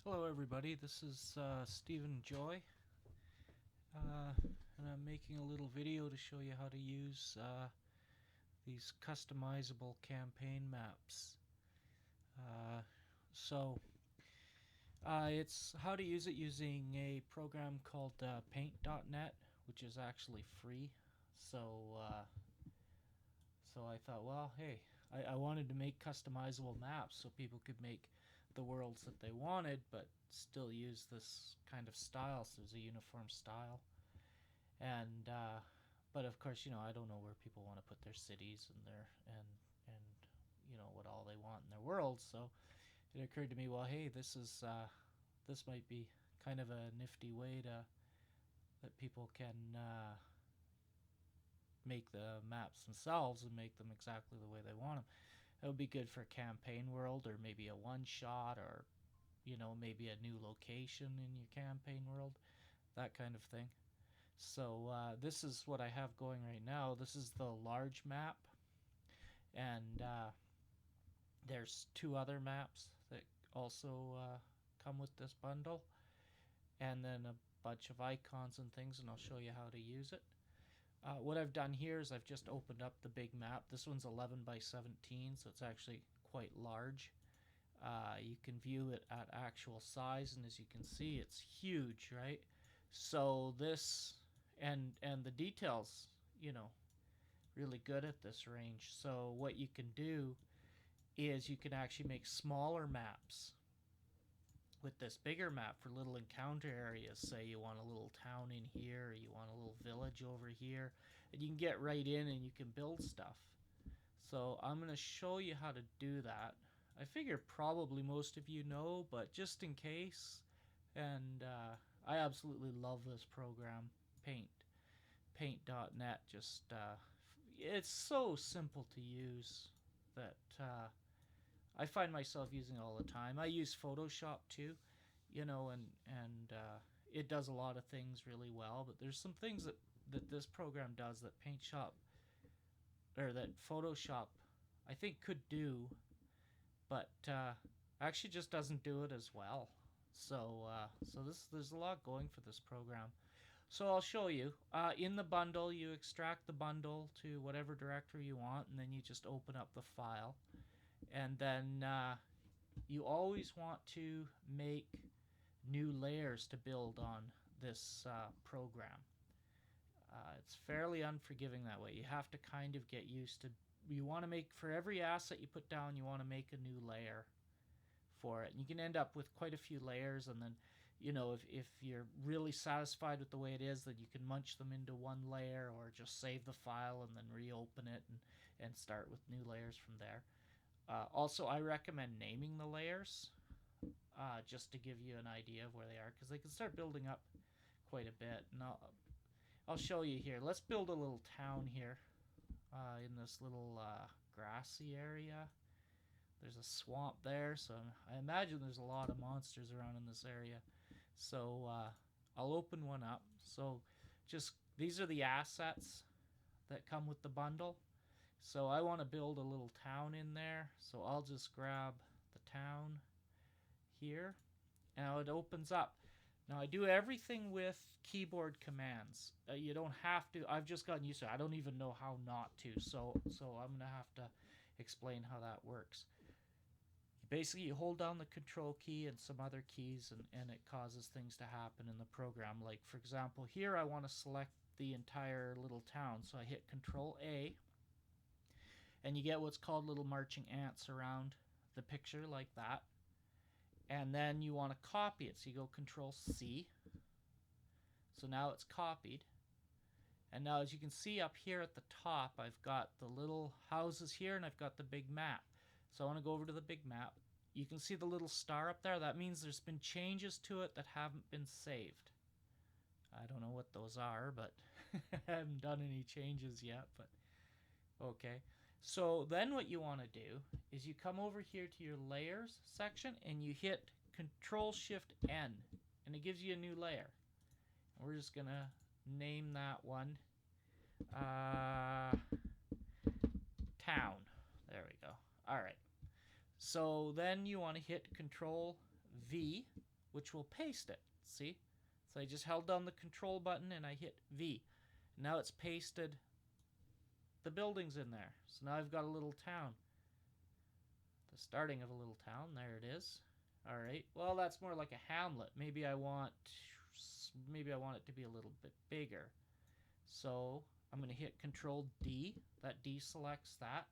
Hello everybody, this is Stephen Joy, and I'm making a little video to show you how to use these customizable campaign maps. Uh, so, it's how to use it using a program called paint.net, which is actually free. So, so I thought, well, hey, I wanted to make customizable maps so people could make the worlds that they wanted, but still use this kind of style, so there's a uniform style. And but of course, I don't know where people want to put their cities and their and what all they want in their world. So it occurred to me, well, hey, this might be kind of a nifty way to that people can make the maps themselves and make them exactly the way they want them. It would be good for a campaign world, or maybe a one shot, or maybe a new location in your campaign world, that kind of thing. So this is what I have going right now. This is the large map, and there's two other maps that also come with this bundle, and then a bunch of icons and things, and I'll show you how to use it. What I've done here is I've just opened up the big map. This one's 11 by 17, so it's actually quite large. You can view it at actual size, and as you can see, it's huge, right? So this and the details, really good at this range. So what you can do is you can actually make smaller maps with this bigger map for little encounter areas. Say you want a little town in here, or you want a little village over here, and you can get right in and you can build stuff. So I'm going to show you how to do that. I figure probably most of you know, but just in case. And I absolutely love this program, paint.net. Just it's so simple to use that I find myself using it all the time. I use Photoshop too, and it does a lot of things really well. But there's some things that this program does that Paint Shop or that Photoshop I think could do, but actually just doesn't do it as well. So there's a lot going for this program. So I'll show you. In the bundle, you extract the bundle to whatever directory you want, and then you just open up the file. And then you always want to make new layers to build on this program. It's fairly unforgiving that way. You have to kind of get used to. You want to make, for every asset you put down, you want to make a new layer for it. And you can end up with quite a few layers, and then if you're really satisfied with the way it is, then you can munch them into one layer, or just save the file and then reopen it and start with new layers from there. Also, I recommend naming the layers just to give you an idea of where they are, because they can start building up quite a bit. And I'll show you here. Let's build a little town here in this little grassy area. There's a swamp there, so I imagine there's a lot of monsters around in this area. So I'll open one up. So just these are the assets that come with the bundle. So I want to build a little town in there. So I'll just grab the town here. Now it opens up. Now I do everything with keyboard commands. You don't have to. I've just gotten used to it. I don't even know how not to. So I'm going to have to explain how that works. Basically, you hold down the control key and some other keys, and it causes things to happen in the program. Like, for example, here I want to select the entire little town. So I hit Control A, and you get what's called little marching ants around the picture like that. And then you want to copy it. So you go Control C. So now it's copied. And now, as you can see up here at the top, I've got the little houses here, and I've got the big map. So I want to go over to the big map. You can see the little star up there. That means there's been changes to it that haven't been saved. I don't know what those are, but I haven't done any changes yet. But okay. So then what you want to do is you come over here to your layers section, and you hit Control-Shift-N, and it gives you a new layer. And we're just going to name that one town. There we go. All right. So then you want to hit Control V, which will paste it. See? So I just held down the control button and I hit V. Now it's pasted the buildings in there. So now I've got a little town. The starting of a little town. There it is. All right. Well, that's more like a hamlet. Maybe I want it to be a little bit bigger. So I'm going to hit Control D. That deselects that.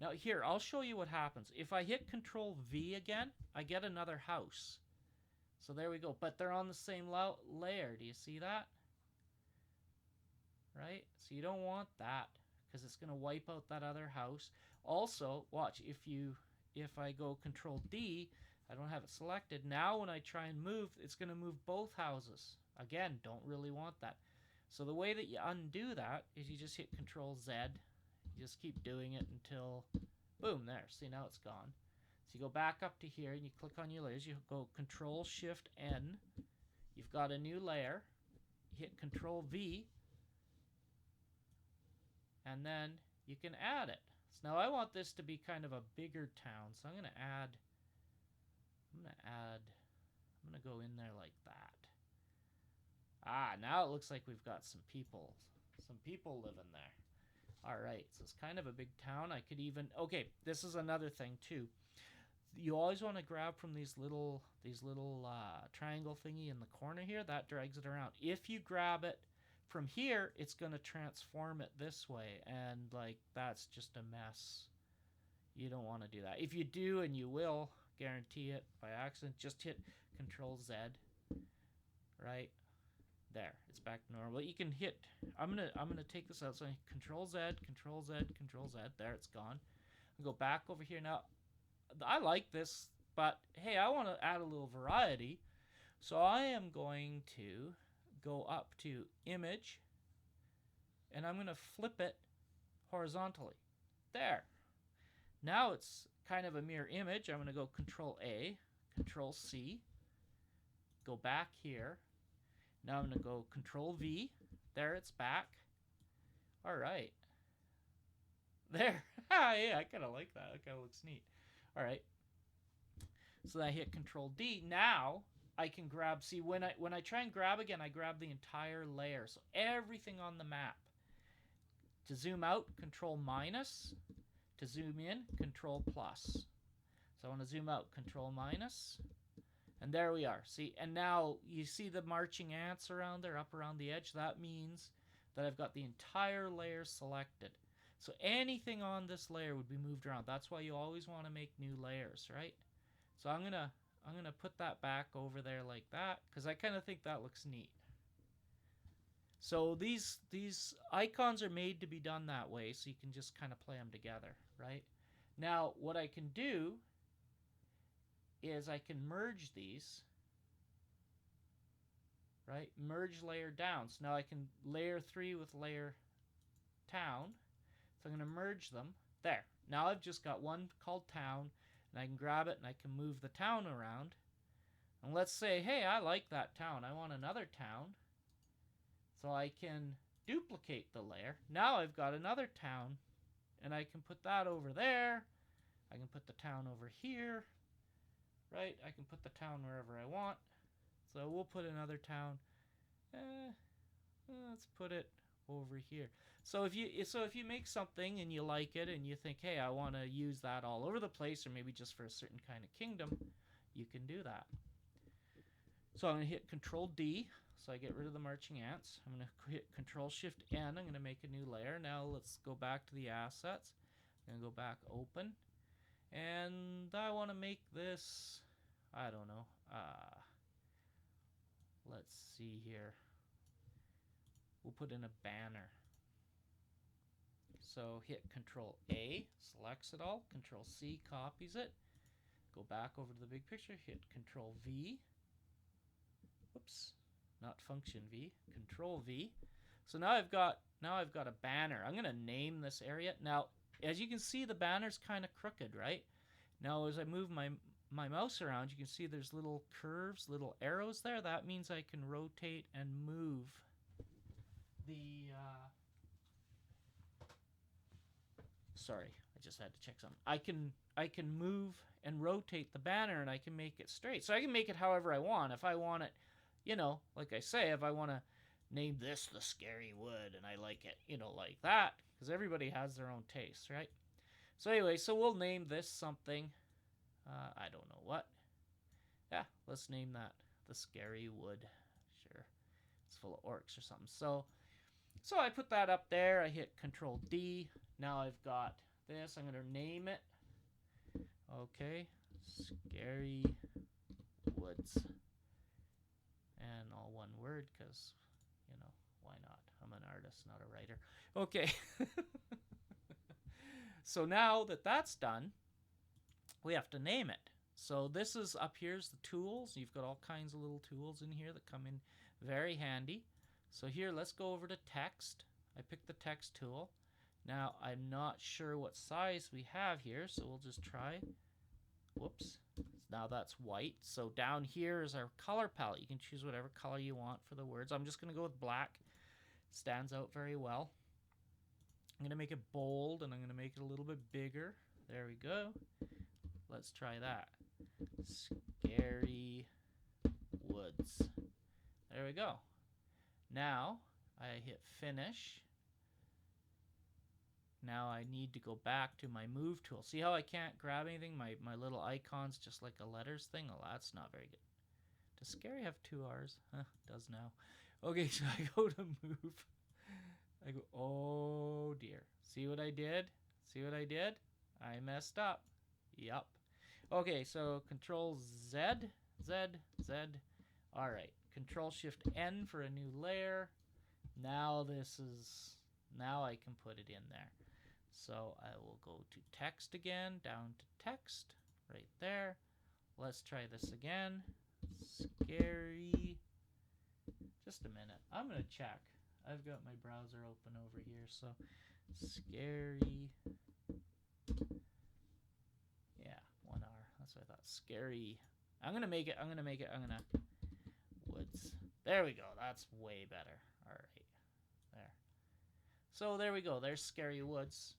Now here, I'll show you what happens. If I hit Control V again, I get another house. So there we go. But they're on the same layer. Do you see that? Right? So you don't want that because it's going to wipe out that other house. Also, watch, if I go Control D, I don't have it selected. Now when I try and move, it's going to move both houses. Again, don't really want that. So the way that you undo that is you just hit Control Z. You just keep doing it until, boom, there. See, now it's gone. So you go back up to here and you click on your layers. You go Control Shift N. You've got a new layer. You hit Control V. And then you can add it. So now I want this to be kind of a bigger town. So I'm going to go in there like that. Ah, now it looks like we've got some people living there. All right, so it's kind of a big town. I could even, okay, this is another thing too. You always want to grab from these little triangle thingy in the corner here. That drags it around. If you grab it from here, it's going to transform it this way, and like that's just a mess. You don't want to do that. If you do, and you will, guarantee it by accident, just hit Control Z. Right there, it's back to normal. You can hit. I'm gonna take this out. So Control Z, Control Z, Control Z. There, it's gone. I'll go back over here now. I like this, but hey, I want to add a little variety. So I am going to go up to Image, and I'm going to flip it horizontally. There. Now it's kind of a mirror image. I'm going to go Control A, Control C, go back here. Now I'm going to go Control V. There, it's back. All right. There. Yeah, I kind of like that. That kind of looks neat. All right. So I hit Control D. Now I can grab, see, when I try and grab again, I grab the entire layer. So everything on the map. To zoom out, Control minus. To zoom in, Control plus. So I want to zoom out, Control minus. And there we are. See, and now you see the marching ants around there, up around the edge. That means that I've got the entire layer selected. So anything on this layer would be moved around. That's why you always want to make new layers, right? So I'm gonna put that back over there like that because I kind of think that looks neat. So these icons are made to be done that way, so you can just kind of play them together, right? Now what I can do is I can merge these, right? Merge layer down. So now I can layer 3 with layer town. So I'm going to merge them. There. Now I've just got one called town, and I can grab it and I can move the town around. And let's say, hey, I like that town. I want another town. So I can duplicate the layer. Now I've got another town, and I can put that over there. I can put the town over here. Right? I can put the town wherever I want. So we'll put another town. Let's put it over here. So if you make something and you like it and you think, hey, I want to use that all over the place, or maybe just for a certain kind of kingdom, you can do that. So I'm going to hit Control D, so I get rid of the marching ants. I'm going to hit Control Shift N. I'm going to make a new layer. Now let's go back to the assets. I'm going to go back, open. And I want to make this, I don't know, let's see here. We'll put in a banner. So hit Control A, selects it all. Control C, copies it. Go back over to the big picture, hit Control V. Whoops, not Function V, Control V. So now I've got a banner. I'm going to name this area. Now, as you can see, the banner's kind of crooked, right? Now, as I move my mouse around, you can see there's little curves, little arrows there. That means I can rotate and move the... sorry, I just had to check something. I can move and rotate the banner, and I can make it straight. So I can make it however I want. If I want it, like I say, if I want to name this the Scary Wood, and I like it, like that, because everybody has their own taste, right? So anyway, so we'll name this something. I don't know what. Yeah, let's name that the Scary Wood. Sure, it's full of orcs or something. So I put that up there. I hit Control D. Now I've got this. I'm going to name it. Okay, Scary Woods. And all one word because, why not? I'm an artist, not a writer. Okay. So now that that's done, we have to name it. So this is up here's the tools. You've got all kinds of little tools in here that come in very handy. So here, let's go over to text. I picked the text tool. Now, I'm not sure what size we have here, so we'll just try. Whoops. Now that's white. So down here is our color palette. You can choose whatever color you want for the words. I'm just going to go with black. Stands out very well. I'm going to make it bold, and I'm going to make it a little bit bigger. There we go. Let's try that. Scary Woods. There we go. Now I hit finish. Now I need to go back to my move tool. See how I can't grab anything? My little icon's just like a letters thing. Oh, that's not very good. Does scary have 2 R's? Huh, does now. Okay, so I go to move. I go, oh dear. See what I did? See what I did? I messed up. Yup. Okay, so Control Z, Z, Z. All right. Control Shift N for a new layer. Now I can put it in there. So I will go to text again, down to text, right there. Let's try this again. Scary. Just a minute. I'm going to check. I've got my browser open over here. So scary. Yeah, 1 R. That's what I thought. Scary. I'm going to make it. Woods. There we go. That's way better. All right. There. So there we go. There's Scary Woods.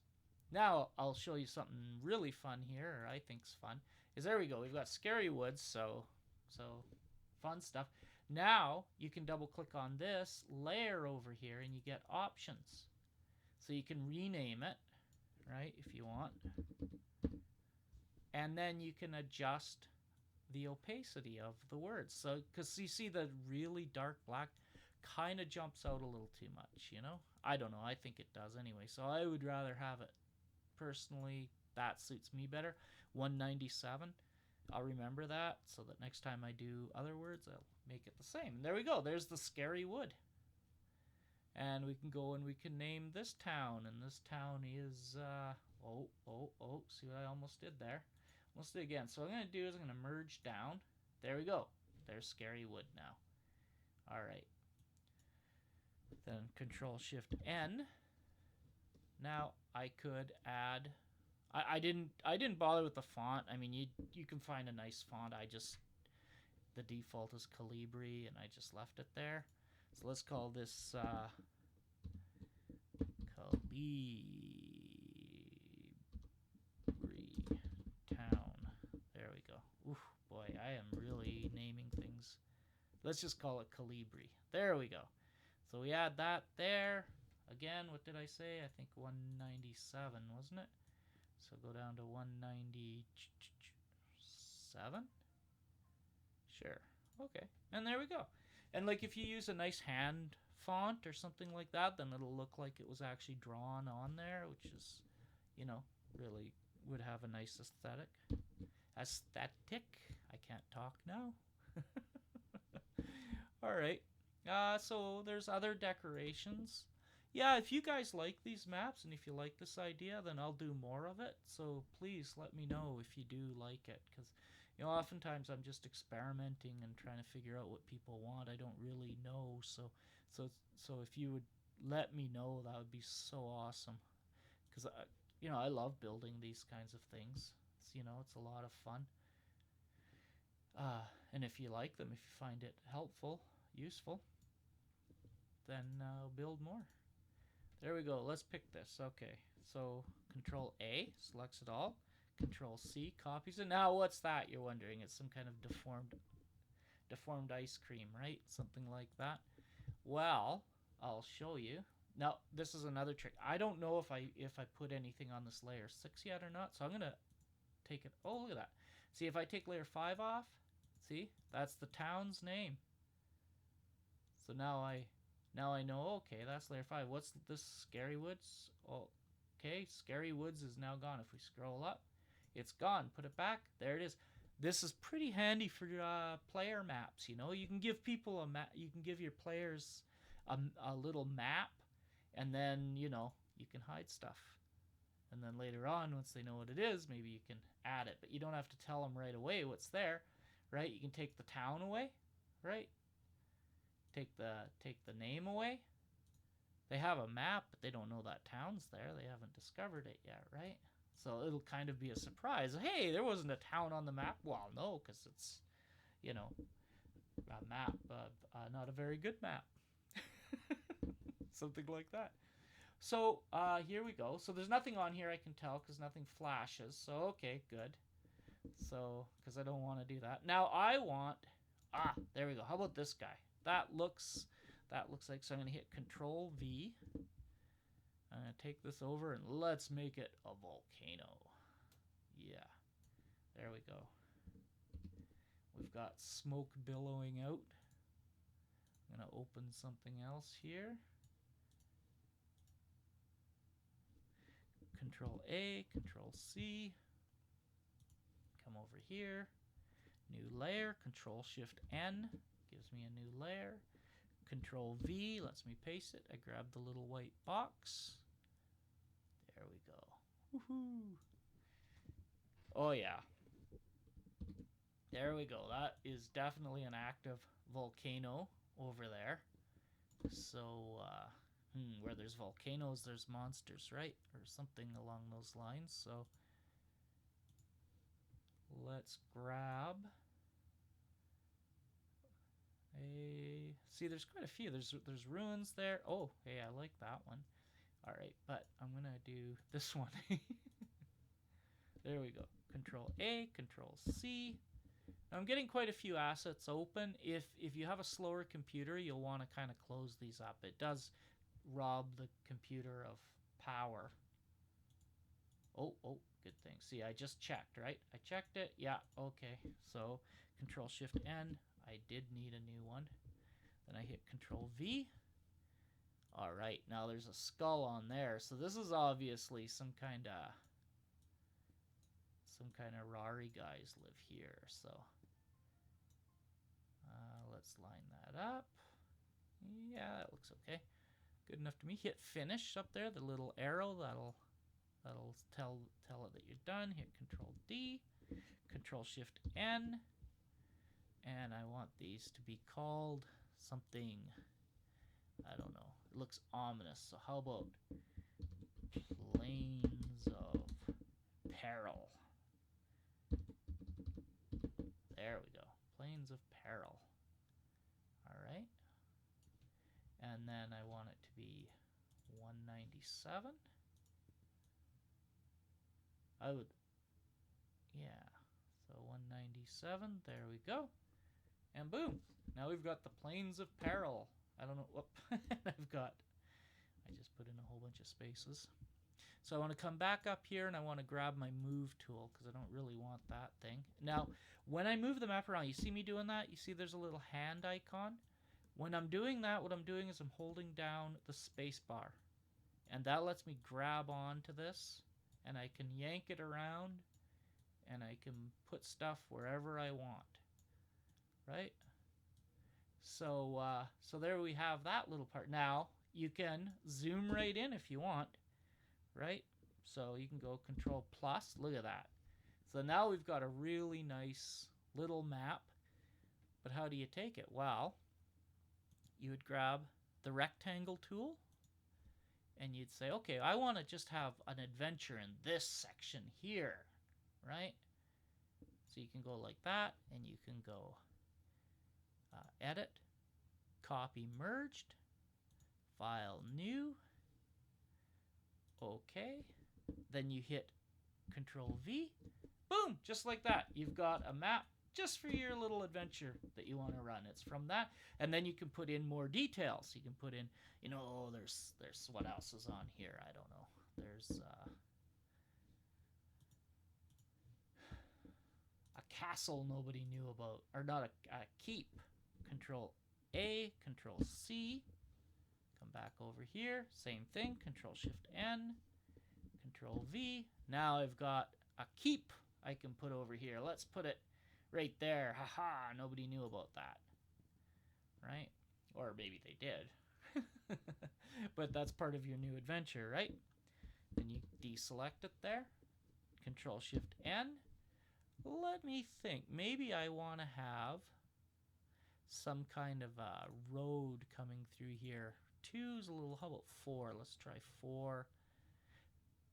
Now I'll show you something really fun here, or I think's fun. Is there we go. We've got Scary Woods, so fun stuff. Now you can double click on this layer over here and you get options. So you can rename it, right, if you want. And then you can adjust the opacity of the words. So, because you see the really dark black kind of jumps out a little too much, I don't know. I think it does anyway. So I would rather have it, personally, that suits me better. 197. I'll remember that so that next time I do other words, I'll make it the same. And there we go. There's the Scary Wood. And we can go and we can name this town. And this town is, see what I almost did there? Let's do it again. So what I'm going to do is I'm going to merge down. There we go. There's Scary Wood now. All right. Then Control Shift N. Now I could add. I didn't bother with the font. I mean, you can find a nice font. The default is Calibri, and I just left it there. So let's call this Calibri Town. There we go. Oof, boy, I am really naming things. Let's just call it Calibri. There we go. So we add that there. Again, what did I say? I think 197, wasn't it? So go down to 197. Sure. Okay. And there we go. And like if you use a nice hand font or something like that, then it'll look like it was actually drawn on there, which is, really would have a nice aesthetic. Aesthetic. I can't talk now. All right. So there's other decorations. Yeah, if you guys like these maps and if you like this idea, then I'll do more of it. So please let me know if you do like it, because oftentimes I'm just experimenting and trying to figure out what people want. I don't really know, so if you would let me know, that would be so awesome. Because I love building these kinds of things. It's a lot of fun. And if you like them, if you find it helpful, useful, then build more. There we go. Let's pick this. Okay. So Control A, selects it all. Control C, copies it. Now what's that, you're wondering? It's some kind of deformed ice cream, right? Something like that. Well, I'll show you. Now, this is another trick. I don't know if I put anything on this layer 6 yet or not, so I'm going to take it. Oh, look at that. See, if I take layer 5 off, see? That's the town's name. So now I know, okay, that's layer 5. What's this? Scary Woods? Oh, okay, Scary Woods is now gone. If we scroll up, it's gone. Put it back. There it is. This is pretty handy for player maps, you know? You can give people a map. You can give your players a little map, and then, you know, you can hide stuff. And then later on, once they know what it is, maybe you can add it. But you don't have to tell them right away what's there, right? You can take the town away, right? Take the name away. They have a map, but they don't know that town's there. They haven't discovered it yet, right? So it'll kind of be a surprise. Hey, there wasn't a town on the map. Well, no, because it's, you know, a map, not a very good map. Something like that. So here we go. So there's nothing on here I can tell because nothing flashes. So okay, good. So because I don't want to do that. Now I want, there we go. How about this guy? That looks like, so I'm going to hit Control V. I'm going to take this over and let's make it a volcano. Yeah, there we go. We've got smoke billowing out. I'm going to open something else here. Control A, Control C. Come over here. New layer, Control Shift N. Gives me a new layer. Control V lets me paste it. I grab the little white box. There we go. Woohoo! Oh yeah. There we go. That is definitely an active volcano over there. So, where there's volcanoes, there's monsters, right? Or something along those lines. So, let's grab a... See, there's quite a few. There's ruins there. Oh, hey, I like that one. All right, but I'm going to do this one. There we go. Control A, Control C. Now I'm getting quite a few assets open. If you have a slower computer, you'll want to kind of close these up. It does rob the computer of power. Oh, good thing. See, I just checked, right? I checked it. Yeah, okay. So Control Shift N. I did need a new one. Then I hit Control V. All right, now there's a skull on there. So this is obviously some kind of Rari guys live here. So let's line that up. Yeah, that looks okay. Good enough to me. Hit finish up there, the little arrow that'll tell it that you're done. Hit Control D, Control Shift N, and I want these to be called something, I don't know. It looks ominous. So how about Plains of Peril? There we go. Plains of Peril. All right. And then I want it to be 197. I would, yeah. So 197. There we go. And boom. Now we've got the Plains of Peril. I don't know. Whoop. I just put in a whole bunch of spaces. So I want to come back up here and I want to grab my move tool because I don't really want that thing. Now, when I move the map around, you see me doing that? You see there's a little hand icon? When I'm doing that, what I'm doing is I'm holding down the space bar. And that lets me grab onto this and I can yank it around and I can put stuff wherever I want. Right? So, so there we have that little part. Now, you can zoom right in if you want. Right? So you can go Control Plus. Look at that. So now we've got a really nice little map. But how do you take it? Well, you would grab the rectangle tool and you'd say, okay, I want to just have an adventure in this section here, right? So you can go like that and you can go Edit, Copy Merged, File New, okay, then you hit Control V. Boom, just like that. You've got a map just for your little adventure that you want to run. It's from that. And then you can put in more details. You can put in, there's what else is on here? I don't know. There's a castle nobody knew about, or not a keep. Control A, Control C. Come back over here. Same thing. Control Shift N. Control V. Now I've got a keep I can put over here. Let's put it right there. Haha, nobody knew about that. Right? Or maybe they did. But that's part of your new adventure, right? Then you deselect it there. Control Shift N. Let me think. Maybe I want to have some kind of a road coming through here. 2's a little, how about 4? Let's try 4.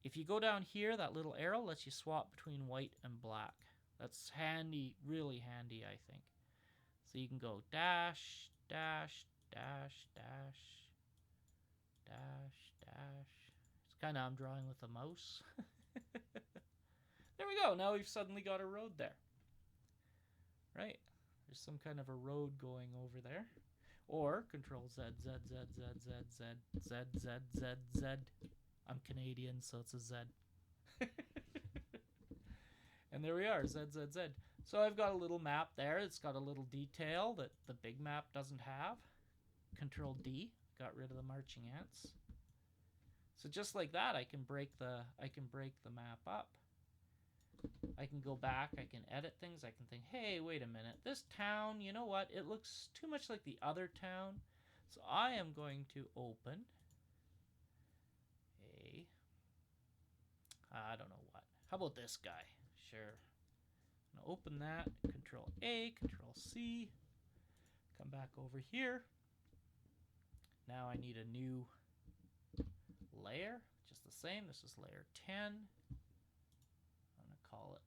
If you go down here, that little arrow lets you swap between white and black. That's handy, really handy, I think. So you can go dash, dash, dash, dash, dash, dash. It's kind of, I'm drawing with a mouse. There we go. Now we've suddenly got a road there. Right? There's some kind of a road going over there. Or Control Z, Z, Z, Z, Z, Z, Z, Z, Z, Z. I'm Canadian, so it's a Z. And there we are, Z, Z, Z. So I've got a little map there. It's got a little detail that the big map doesn't have. Control D, got rid of the marching ants. So just like that, I can break the map up. I can go back, I can edit things, I can think, hey, wait a minute, this town, you know what, it looks too much like the other town, so I am going to open I don't know what. How about this guy? Sure. I'm going to open that, Control A, Control C, come back over here. Now I need a new layer, just the same, this is layer 10. I'm going to call it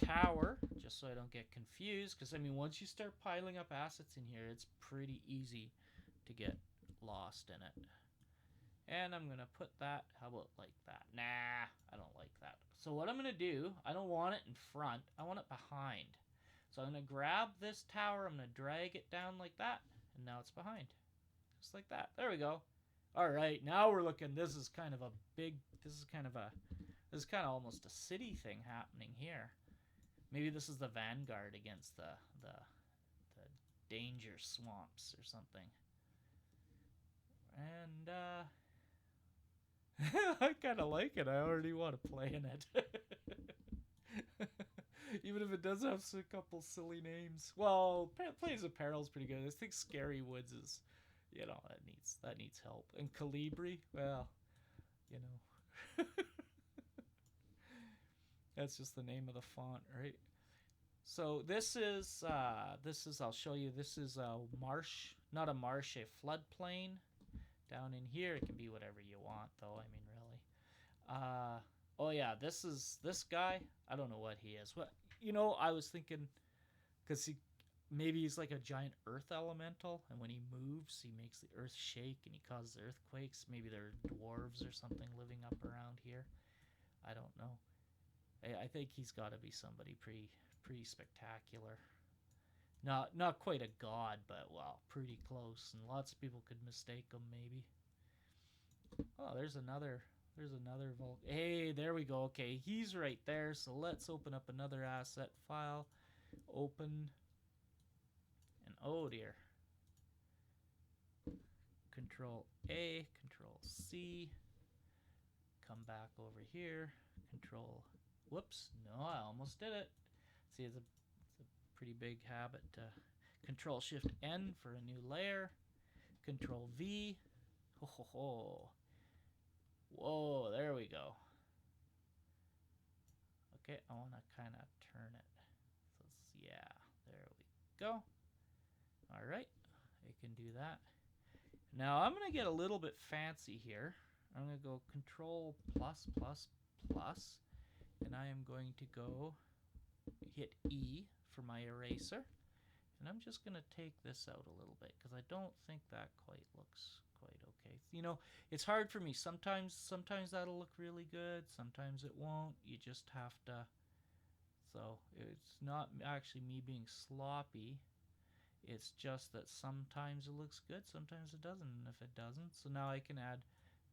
tower, just so I don't get confused, because I mean once you start piling up assets in here, it's pretty easy to get lost in it. And I'm gonna put that, how about like that? Nah, I don't like that. So what I'm gonna do, I don't want it in front, I want it behind. So I'm gonna grab this tower, I'm gonna drag it down like that, and now it's behind. Just like that, there we go. All right, now we're looking, this is kind of almost a city thing happening here. Maybe this is the vanguard against the danger swamps or something. And I kind of like it. I already want to play in it. Even if it does have a couple silly names. Well, Plains of Peril is pretty good. I think Scary Woods is, that needs help. And Calibri, well, that's just the name of the font, right? So this is I'll show you, this is a marsh, not a marsh, a floodplain. Down in here, it can be whatever you want, though. I mean, really. Oh yeah, this guy. I don't know what he is. What I was thinking, because maybe he's like a giant earth elemental, and when he moves, he makes the earth shake and he causes earthquakes. Maybe there are dwarves or something living up around here. I don't know. I think he's got to be somebody pretty spectacular. Not quite a god, but well, pretty close, and lots of people could mistake him maybe. Oh, there's another Hey, there we go. Okay, he's right there. So let's open up another asset file. Open, and oh dear. Control A, Control C. Come back over here. Control. Whoops! No, I almost did it. See, it's a pretty big habit. Control Shift N for a new layer. Control V. Ho ho ho. Whoa, there we go. Okay, I want to kind of turn it. So yeah, there we go. All right, I can do that. Now I'm going to get a little bit fancy here. I'm going to go Control plus plus plus, and I am going to go hit E for my eraser, and I'm just going to take this out a little bit because I don't think that quite looks quite okay. You know, it's hard for me. Sometimes that'll look really good. Sometimes it won't. You just have to. So it's not actually me being sloppy. It's just that sometimes it looks good, sometimes it doesn't. And if it doesn't, so now I can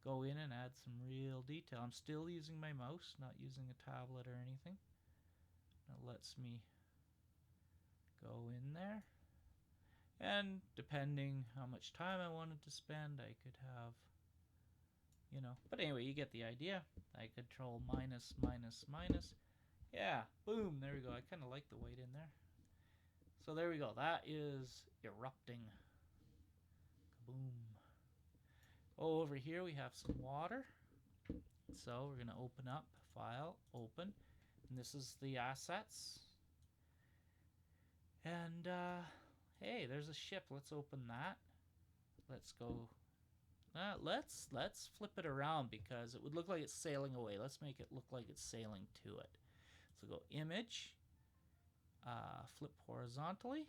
go in and add some real detail. I'm still using my mouse, not using a tablet or anything. It lets me go in there. And depending how much time I wanted to spend, I could have, but anyway, you get the idea. I control minus, minus, minus. Yeah, boom, there we go. I kind of like the white in there. So there we go. That is erupting. Kaboom. Oh, over here we have some water. So we're going to open up, file, open. And this is the assets. And hey, there's a ship. Let's open that. Let's go. Let's flip it around because it would look like it's sailing away. Let's make it look like it's sailing to it. So go image, flip horizontally.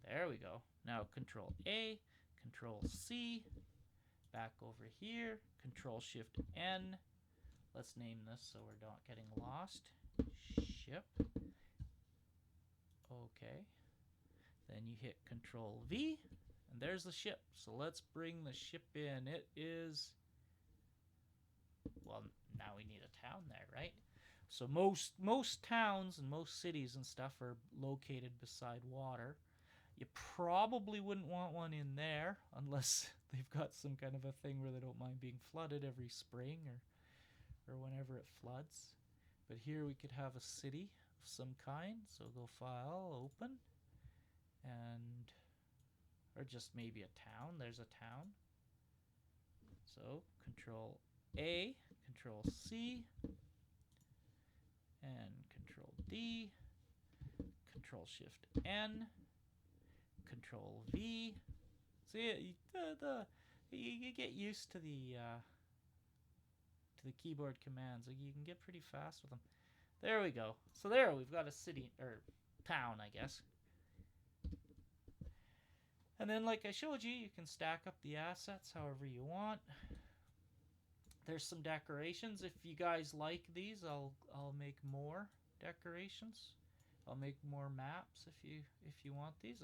There we go. Now Control A, Control C, back over here, Control Shift N. Let's name this so we're not getting lost. Ship. Okay. Then you hit Control V, and there's the ship. So let's bring the ship in. It is, well, now we need a town there, right? So most towns and most cities and stuff are located beside water. You probably wouldn't want one in there unless they've got some kind of a thing where they don't mind being flooded every spring or whenever it floods. But here we could have a city of some kind. So go File, Open, and or just maybe a town. There's a town. So Control A, Control C, and Control D, Control Shift N, Control V. See, you get used to the keyboard commands. Like, you can get pretty fast with them. There we go. So there we've got a city or town, I guess. And then, like I showed you, you can stack up the assets however you want. There's some decorations. If you guys like these, I'll make more decorations. I'll make more maps if you want these.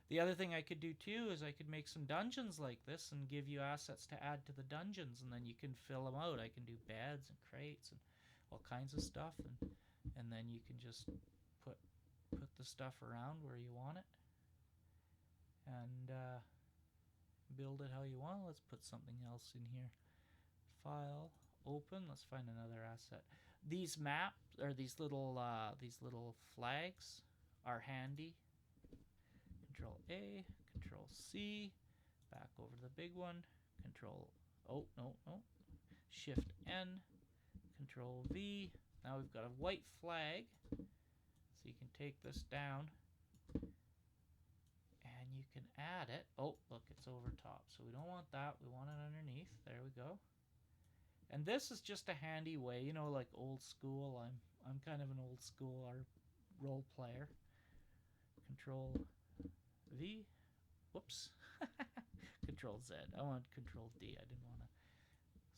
The other thing I could do too is I could make some dungeons like this and give you assets to add to the dungeons, and then you can fill them out. I can do beds and crates and all kinds of stuff, and then you can just put the stuff around where you want it and build it how you want. Let's put something else in here. File, open. Let's find another asset. These maps or these little flags are handy. Control A, Control C, back over the big one. Control Shift N, Control V. Now we've got a white flag, so you can take this down and you can add it. Oh, look, it's over top, so we don't want that. We want it underneath. There we go. And this is just a handy way, like old school. I'm kind of an old school role player. Control V. Whoops. Control Z. I want Control D. I didn't want to.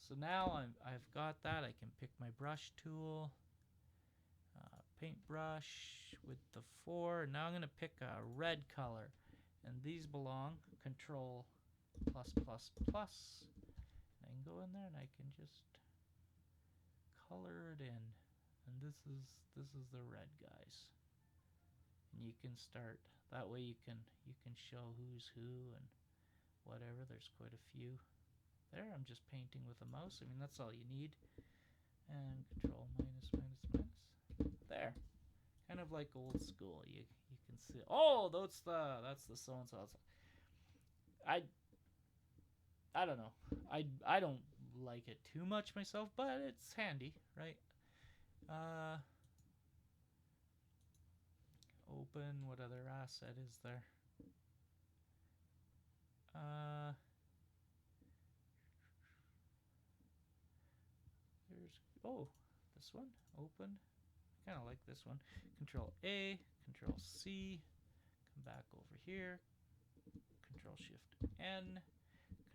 So now I've got that. I can pick my brush tool. Paintbrush with the 4. Now I'm going to pick a red color. And these belong. Control plus plus plus. I can go in there and I can just color it in, and this is the red guys, and you can start that way. You can show who's who and whatever. There's quite a few there. I'm just painting with a mouse. I mean, that's all you need. And Control minus minus minus. There, kind of like old school. You can see. Oh, that's the so and so. I don't know. I don't like it too much myself, but it's handy, right? Open. What other asset is there? There's this one. Open. I kind of like this one. Control A, Control C. Come back over here. Control Shift N.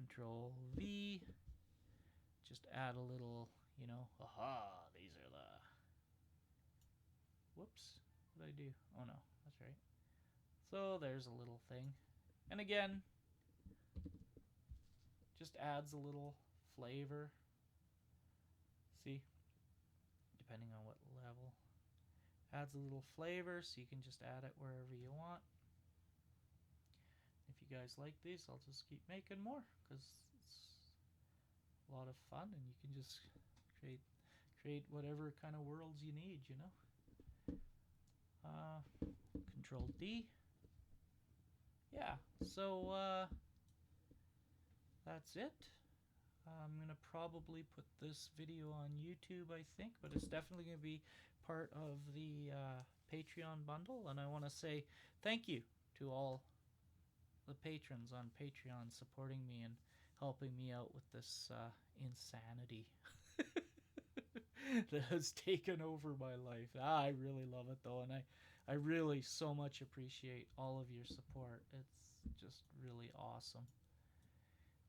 Control V. Just add a little, you know, aha, these are the, whoops, what did I do? Oh no, that's right. So there's a little thing. And again, just adds a little flavor. See, depending on what level. Adds a little flavor, so you can just add it wherever you want. If you guys like these, I'll just keep making more, because it's a lot of fun, and you can just create whatever kind of worlds you need, you know. Control D. Yeah, so that's it. I'm gonna probably put this video on YouTube, I think, but it's definitely gonna be part of the Patreon bundle, and I want to say thank you to all the patrons on Patreon supporting me and helping me out with this insanity that has taken over my life. I really love it though, and I really so much appreciate all of your support. It's just really awesome.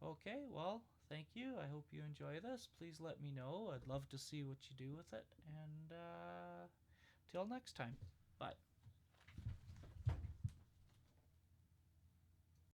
Okay, well, thank you. I hope you enjoy this. Please let me know. I'd love to see what you do with it. And till next time, bye.